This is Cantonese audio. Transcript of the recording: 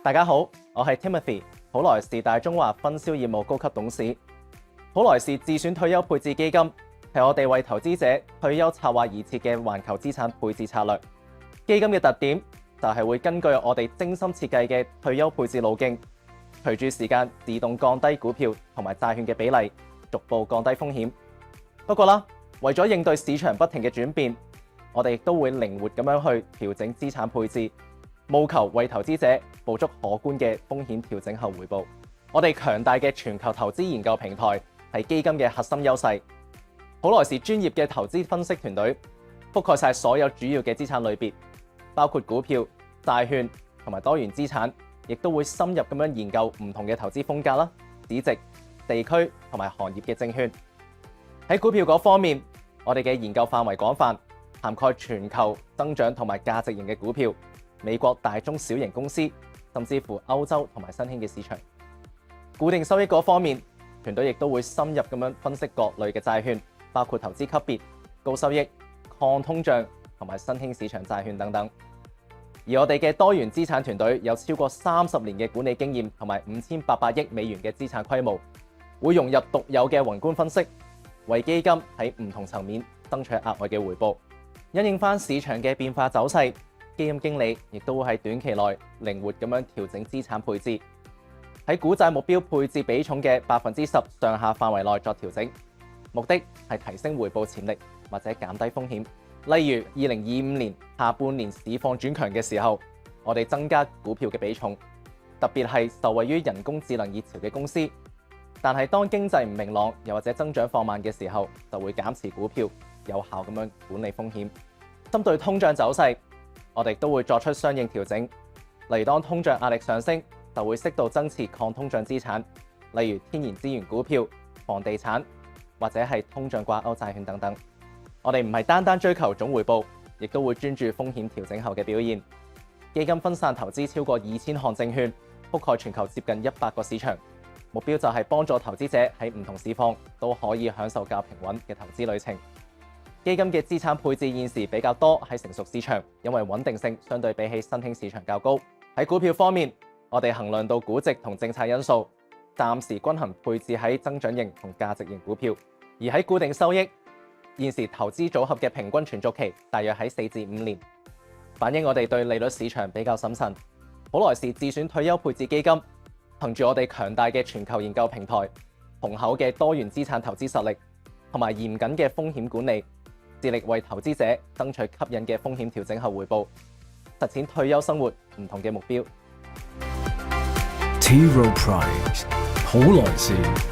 大家好，我係 Timothy， 普萊士大中華分銷業務高級董事。普萊士自選退休配置基金係我哋為投資者退休策劃而設嘅環球資產配置策略。基金嘅特點就係會根據我哋精心設計嘅退休配置路徑，隨住時間自動降低股票同埋債券嘅比例，逐步降低風險。不過啦，為咗應對市場不停嘅轉變，我哋亦都會靈活咁樣去調整資產配置，務求為投資者捕捉可觀嘅風險調整後回報。我哋強大嘅全球投資研究平台係基金嘅核心優勢。普萊士專業嘅投資分析團隊覆蓋晒所有主要嘅資產類別，包括股票、債券同埋多元資產，亦都會深入咁樣研究唔同嘅投資風格啦、市值、地區同埋行業嘅證券。喺股票嗰方面，我哋嘅研究範圍廣泛，涵蓋全球增長同埋價值型嘅股票、美國大中小型公司，甚至乎歐洲同埋新興嘅市場。固定收益嗰方面，團隊亦都會深入咁樣分析各類嘅債券，包括投資級別、高收益、抗通脹同埋新興市場債券等等。而我哋嘅多元資產團隊有超過30年嘅管理經驗同埋5800億美元嘅資產規模，會融入獨有嘅宏觀分析，為基金喺唔同層面爭取額外嘅回報。因應翻市場嘅變化走勢，基金經理亦都會喺短期內靈活咁樣調整資產配置，喺股債目標配置比重嘅10%上下範圍內作調整，目的係提升回報潛力或者減低風險。例如2025年下半年市況轉強嘅時候，我哋增加股票嘅比重，特別係受惠於人工智能熱潮嘅公司。但係當經濟唔明朗又或者增長放慢嘅時候，就會減持股票，有效咁樣管理風險。針對通脹走勢，我哋都會作出相應調整。例如當通脹壓力上升，就會適度增持抗通脹資產，例如天然資源股票、房地產或者係通脹掛鈎債券等等。我哋唔係單單追求總回報，亦都會專注風險調整後嘅表現。基金分散投資超過2000項證券，覆蓋全球接近100個市場。目標就係幫助投資者喺唔同市況都可以享受較平穩嘅投資旅程。基金嘅資產配置現時比較多喺成熟市場，因為穩定性相對比起新興市場較高。喺股票方面，我哋衡量到估值同政策因素，暫時均衡配置喺增長型同價值型股票。而喺固定收益，現時投資組合嘅平均存續期大約喺4至5年，反映我哋對利率市場比較審慎。普萊士自選退休配置基金，憑住我哋強大嘅全球研究平台、雄厚嘅多元資產投資實力同埋嚴謹嘅風險管理，致力為投資者爭取吸引嘅風險調整後回報，實踐退休生活唔同嘅目標。T Rowe Price 普萊士。